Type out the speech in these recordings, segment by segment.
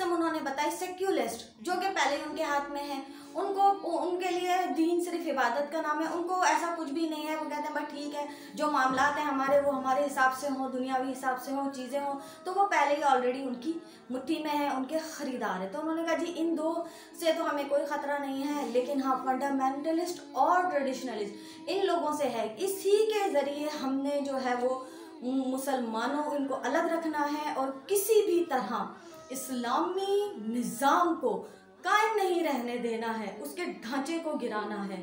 System उन्होंने बताई secularist, जो कि पहले उनके हाथ में है। उनको उनके लिए दीन सिर्फ इबादत का नाम है, उनको ऐसा कुछ भी नहीं है। वो कहते हैं बस ठीक है, जो मामलात हैं हमारे वो हमारे हिसाब से हों, दुनियावी हिसाब से हों, चीज़ें हों, तो वो पहले ही ऑलरेडी उनकी मुट्ठी में है, उनके ख़रीदार है। तो उन्होंने कहा जी इन दो से तो हमें कोई ख़तरा नहीं है, लेकिन हाँ फंडामेंटलिस्ट और ट्रेडिशनलिस्ट इन लोगों से है। इसी के ज़रिए हमने जो है वो मुसलमानों इनको अलग रखना है और किसी भी तरह इस्लामी निज़ाम को कायम नहीं रहने देना है, उसके ढांचे को गिराना है।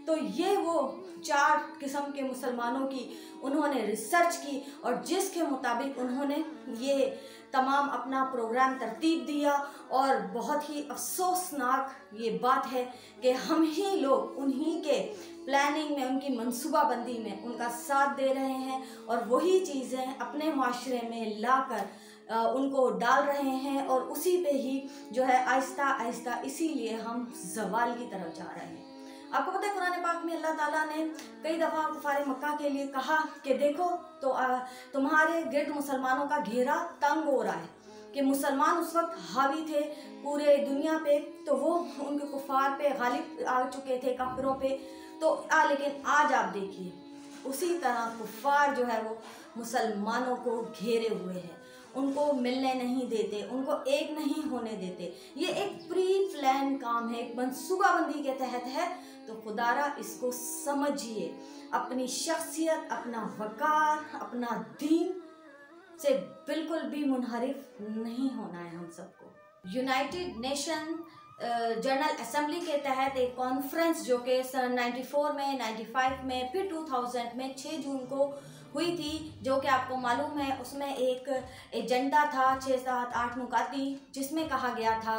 तो ये वो 4 किस्म के मुसलमानों की उन्होंने रिसर्च की और जिसके मुताबिक उन्होंने ये तमाम अपना प्रोग्राम तरतीब दिया। और बहुत ही अफसोसनाक ये बात है कि हम ही लोग उन्हीं के प्लानिंग में, उनकी मंसूबाबंदी में उनका साथ दे रहे हैं और वही चीज़ें अपने माशरे में लाकर उनको डाल रहे हैं और उसी पे ही जो है आहिस्ता आहिस्ता इसीलिए हम ज़वाल की तरफ जा रहे हैं। आपको पता है कुरान पाक में अल्लाह ताला ने कई दफ़ा कुफारे मक्का के लिए कहा कि देखो तो तुम्हारे गिर्द मुसलमानों का घेरा तंग हो रहा है, कि मुसलमान उस वक्त हावी थे पूरे दुनिया पे, तो वो उनके कुफार पे गालिब आ चुके थे, काफिरों पे। तो लेकिन आज आप देखिए उसी तरह कुफार जो है वो मुसलमानों को घेरे हुए हैं, उनको मिलने नहीं देते, उनको एक नहीं होने देते। ये एक प्री प्लान काम है, एक मनसूबाबंदी के तहत है। तो खुदारा इसको समझिए, अपनी शख्सियत, अपना वकार, अपना दीन से बिल्कुल भी मुनहरिफ नहीं होना है हम सबको। यूनाइटेड नेशन जनरल असेंबली के तहत एक कॉन्फ्रेंस जो कि सन 94 में, 95 में, फिर 2000 में 6 जून को हुई थी, जो कि आपको मालूम है उसमें एक एजेंडा था 6, 7, 8 नुकाती, जिसमें कहा गया था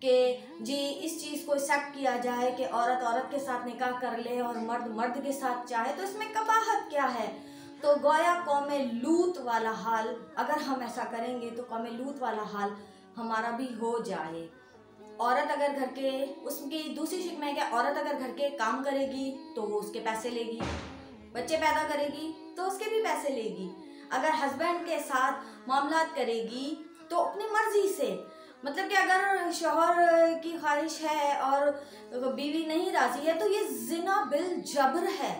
कि जी इस चीज़ को एक्सेप्ट किया जाए कि औरत औरत के साथ निकाह कर ले और मर्द मर्द के साथ चाहे, तो इसमें कबाहत क्या है। तो गोया कौम लूत वाला हाल, अगर हम ऐसा करेंगे तो कौम लूत वाला हाल हमारा भी हो जाए। औरत अगर घर के, उसकी दूसरी शिक में क्या, औरत अगर घर के काम करेगी तो वो उसके पैसे लेगी, बच्चे पैदा करेगी तो उसके भी पैसे लेगी। अगर हस्बैंड के साथ मामलात करेगी तो अपनी मर्जी से, मतलब कि अगर शौहर की ख्वाहिश है और बीवी नहीं राजी है तो ये जिना बिल जबर है।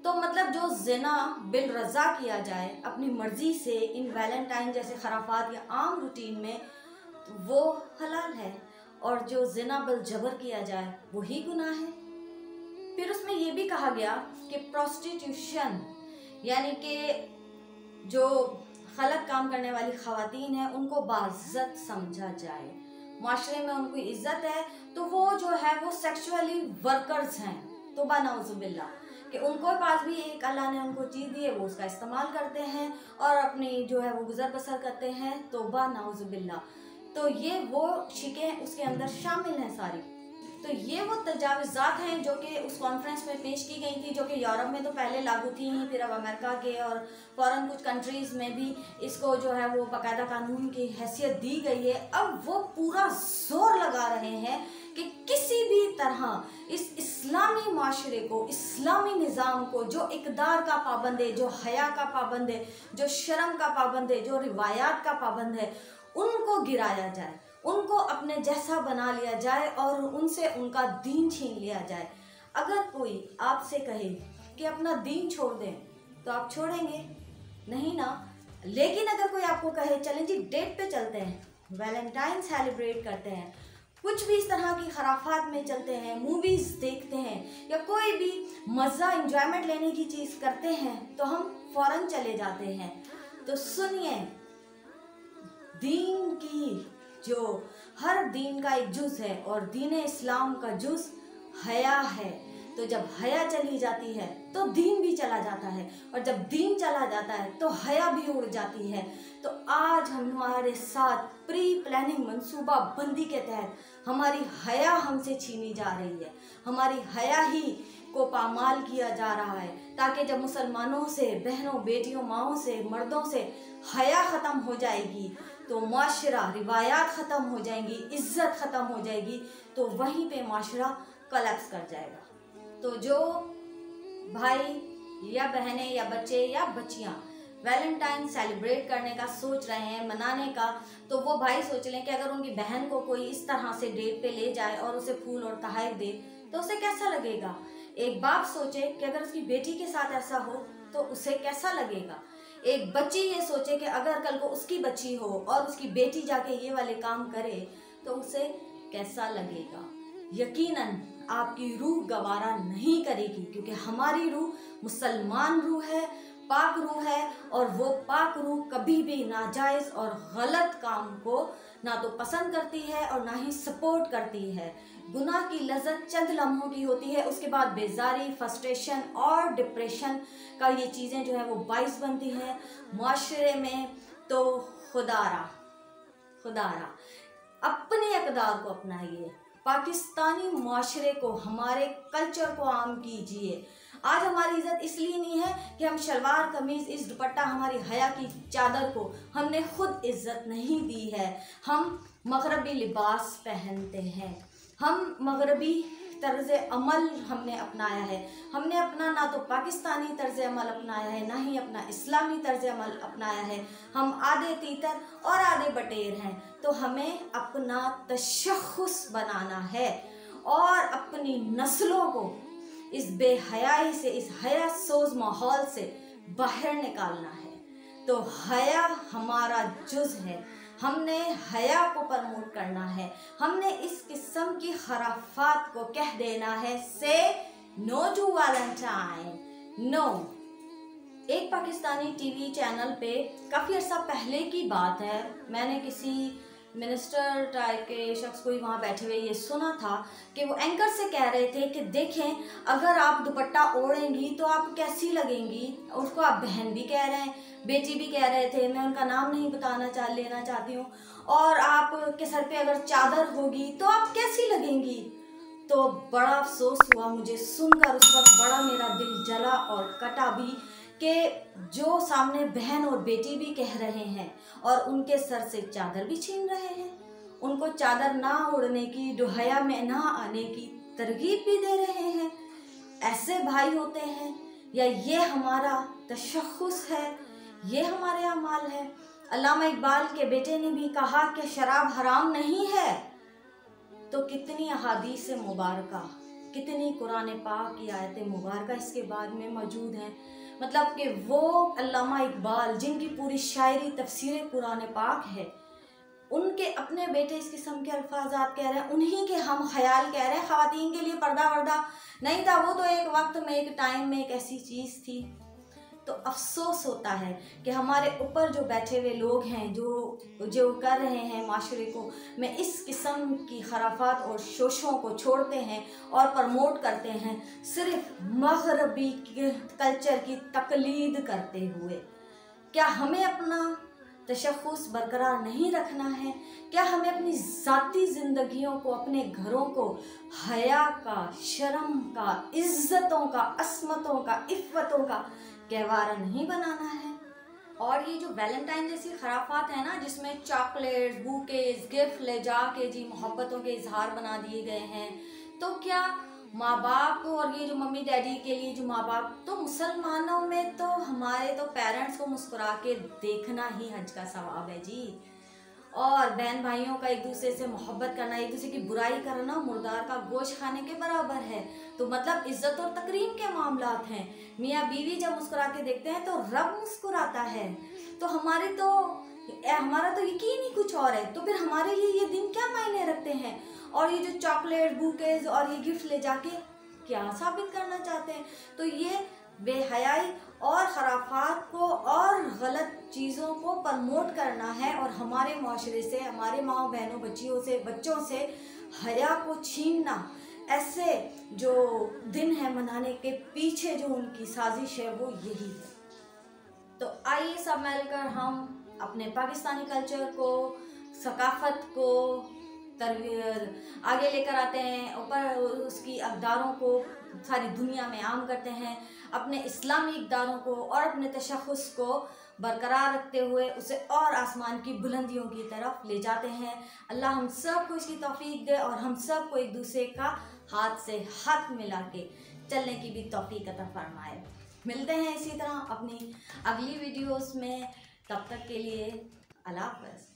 तो मतलब जो जिना बिल रज़ा किया जाए अपनी मर्जी से इन वैलेंटाइन जैसे खराफात या आम रूटीन में, वो हलाल है, और जो जिना बिल जबर किया जाए वही गुनाह है। फिर उसमें ये भी कहा गया कि प्रोस्टिट्यूशन यानी कि जो गलत काम करने वाली ख़वातीन हैं उनको बाइज़्ज़त समझा जाए, माशरे में उनको इज़्ज़त है, तो वो जो है वो सेक्सुअली वर्कर्स हैं। तौबा नाउज़ुबिल्लाह, कि उनको पास भी एक अल्लाह ने उनको चीज़ दी है, वो उसका इस्तेमाल करते हैं और अपनी जो है वो गुज़र बसर करते हैं। तौबा नाउज़ुबिल्लाह। तो ये वो शिकें उसके अंदर शामिल हैं सारी। तो ये वो तजावुज़ात हैं जो कि उस कॉन्फ्रेंस में पेश की गई थी, जो कि यूरोप में तो पहले लागू थी ही, फिर अब अमेरिका के और फ़ौरन कुछ कंट्रीज़ में भी इसको जो है वो बाकायदा कानून की हैसियत दी गई है। अब वो पूरा जोर लगा रहे हैं कि किसी भी तरह इस इस्लामी माशरे को, इस्लामी निज़ाम को, जो इक़दार का पाबंद है, जो हया का पाबंद है, जो शर्म का पाबंद है, जो रिवायात का पाबंद है, उनको गिराया जाए, उनको अपने जैसा बना लिया जाए और उनसे उनका दीन छीन लिया जाए। अगर कोई आपसे कहे कि अपना दीन छोड़ दें तो आप छोड़ेंगे नहीं ना। लेकिन अगर कोई आपको कहे चलें जी डेट पे चलते हैं, वैलेंटाइन सेलिब्रेट करते हैं, कुछ भी इस तरह की खराफात में चलते हैं, मूवीज़ देखते हैं या कोई भी मज़ा इंजॉयमेंट लेने की चीज़ करते हैं, तो हम फ़ौरन चले जाते हैं। तो सुनिए, दीन की जो हर दीन का एक जुज़ है और दीन इस्लाम का जुज़ हया है। तो जब हया चली जाती है तो दीन भी चला जाता है, और जब दीन चला जाता है तो हया भी उड़ जाती है। तो आज हमारे साथ प्री प्लानिंग मनसूबा बंदी के तहत हमारी हया हमसे छीनी जा रही है, हमारी हया ही को पामाल किया जा रहा है, ताकि जब मुसलमानों से, बहनों, बेटियों, माओं से, मर्दों से हया ख़त्म हो जाएगी तो माशरा, रिवायात ख़त्म हो जाएंगी, इज़्ज़त ख़त्म हो जाएगी, तो वहीं पे माशरा कलेप्स कर जाएगा। तो जो भाई या बहनें या बच्चे या बच्चियाँ वैलेंटाइन सेलिब्रेट करने का सोच रहे हैं, मनाने का, तो वो भाई सोच लें कि अगर उनकी बहन को कोई इस तरह से डेट पे ले जाए और उसे फूल और तोहफे दे तो उसे कैसा लगेगा। एक बाप सोचे कि अगर उसकी बेटी के साथ ऐसा हो तो उसे कैसा लगेगा। एक बच्ची ये सोचे कि अगर कल को उसकी बच्ची हो और उसकी बेटी जाके ये वाले काम करे तो उसे कैसा लगेगा। यकीनन आपकी रूह गवारा नहीं करेगी, क्योंकि हमारी रूह मुसलमान रूह है, पाक रूह है, और वो पाक रूह कभी भी नाजायज़ और गलत काम को ना तो पसंद करती है और ना ही सपोर्ट करती है। गुनाह की लज्जत चंद लम्हों की होती है, उसके बाद बेजारी, फ्रस्ट्रेशन और डिप्रेशन का ये चीज़ें जो है वो बाइस बनती हैं माशरे में। तो खुदारा अपने अक़दार को अपनाइए, पाकिस्तानी माशरे को, हमारे कल्चर को आम कीजिए। आज हमारी इज़्ज़त इसलिए नहीं है कि हम शलवार कमीज़, इस दुपट्टा, हमारी हया की चादर को हमने खुद इज़्ज़त नहीं दी है। हम मगरबी लिबास पहनते हैं, हम मगरबी तर्ज़ अमल हमने अपनाया है। हमने अपना ना तो पाकिस्तानी तर्ज़ अमल अपनाया है, ना ही अपना इस्लामी तर्ज़ अमल अपनाया है। हम आधे तीतर और आधे बटेर हैं। तो हमें अपना तशख़्ख़ुस बनाना है और अपनी नस्लों को इस बेहयाई से, इस हया सोज माहौल से बाहर निकालना है। तो हया हमारा जुज़ है, हमने हया को प्रमोट करना है। हमने इस किस्म की खराफात को कह देना है, से नो टू वैलेंटाइन, नो। एक पाकिस्तानी टीवी चैनल पे काफ़ी अर्सा पहले की बात है, मैंने किसी मिनिस्टर टाइप के शख्स को ही वहाँ बैठे हुए ये सुना था कि वो एंकर से कह रहे थे कि देखें, अगर आप दुपट्टा ओढ़ेंगी तो आप कैसी लगेंगी। उसको आप बहन भी कह रहे हैं, बेटी भी कह रहे थे, मैं उनका नाम नहीं लेना चाहती हूँ। और आपके सर पे अगर चादर होगी तो आप कैसी लगेंगी। तो बड़ा अफसोस हुआ मुझे सुनकर, उस वक्त बड़ा मेरा दिल जला और कटा भी कि जो सामने बहन और बेटी भी कह रहे हैं और उनके सर से चादर भी छीन रहे हैं, उनको चादर ना ओढ़ने की, दुहया में ना आने की तरगीब भी दे रहे हैं। ऐसे भाई होते हैं, या ये हमारा तशख़्ख़ुस है, ये हमारे अमाल है। अल्लामा इकबाल के बेटे ने भी कहा कि शराब हराम नहीं है, तो कितनी अहादीस मुबारका, कितनी कुरान पाक की आयतें मुबारका इसके बाद में मौजूद हैं। मतलब कि वो अल्लामा इकबाल जिनकी पूरी शायरी तफसीर कुरान पाक है, उनके अपने बेटे इस किस्म के अल्फाजात कह रहे हैं, उन्हीं के हम ख्याल कह रहे हैं। ख़वातीन के लिए पर्दा वर्दा नहीं था, वो तो एक वक्त में, एक टाइम में एक ऐसी चीज़ थी। तो अफसोस होता है कि हमारे ऊपर जो बैठे हुए लोग हैं, जो कर रहे हैं माशरे को में इस किस्म की खराफात और शोशों को छोड़ते हैं और प्रमोट करते हैं, सिर्फ मगरबी कल्चर की तकलीद करते हुए। क्या हमें अपना तशख़्ख़ुस बरकरार नहीं रखना है? क्या हमें अपनी ज़ाती ज़िंदगियों को, अपने घरों को हया का, शर्म का, इज़्ज़तों का, असमतों का, इफ़्फ़तों का गहवारा नहीं बनाना है? और ये जो वैलेंटाइन जैसी खराफात है ना, जिसमें चॉकलेट्स, बुकेज, गिफ्ट ले जाके जी मोहब्बतों के इजहार बना दिए गए हैं, तो क्या माँ बाप और ये जो मम्मी डैडी के लिए जो माँ बाप, तो मुसलमानों में तो हमारे तो पेरेंट्स को मुस्कुरा के देखना ही हज का सवाब है जी। और बहन भाइयों का एक दूसरे से मोहब्बत करना, एक दूसरे की बुराई करना मुर्दार का गोश्त खाने के बराबर है। तो मतलब इज्जत और तकरीम के मामलात हैं। मियाँ बीवी जब मुस्कुरा के देखते हैं तो रब मुस्कुराता है। तो हमारा तो यकीन ही कुछ और है। तो फिर हमारे लिए ये दिन क्या मायने रखते हैं? और ये जो चॉकलेट, बुकेज और ये गिफ्ट ले जाके क्या साबित करना चाहते हैं? तो ये बेहयाई और खराफात को और गलत चीज़ों को प्रमोट करना है और हमारे माशरे से, हमारे माँ बहनों, बच्चों से हया को छीनना। ऐसे जो दिन है मनाने के पीछे जो उनकी साजिश है वो यही है। तो आइए सब मिलकर हम अपने पाकिस्तानी कल्चर को, सकाफत को आगे लेकर आते हैं, ऊपर उसकी अक़दारों को सारी दुनिया में आम करते हैं, अपने इस्लामी इक़दारों को और अपने तशख़्ख़ुस को बरकरार रखते हुए उसे और आसमान की बुलंदियों की तरफ ले जाते हैं। अल्लाह हम सब को इसकी तौफ़ीक दे और हम सब को एक दूसरे का हाथ से हाथ मिला के चलने की भी तौफ़ीक अता फरमाए। मिलते हैं इसी तरह अपनी अगली वीडियोस में, तब तक के लिए अल्लाह हाफ़िज़।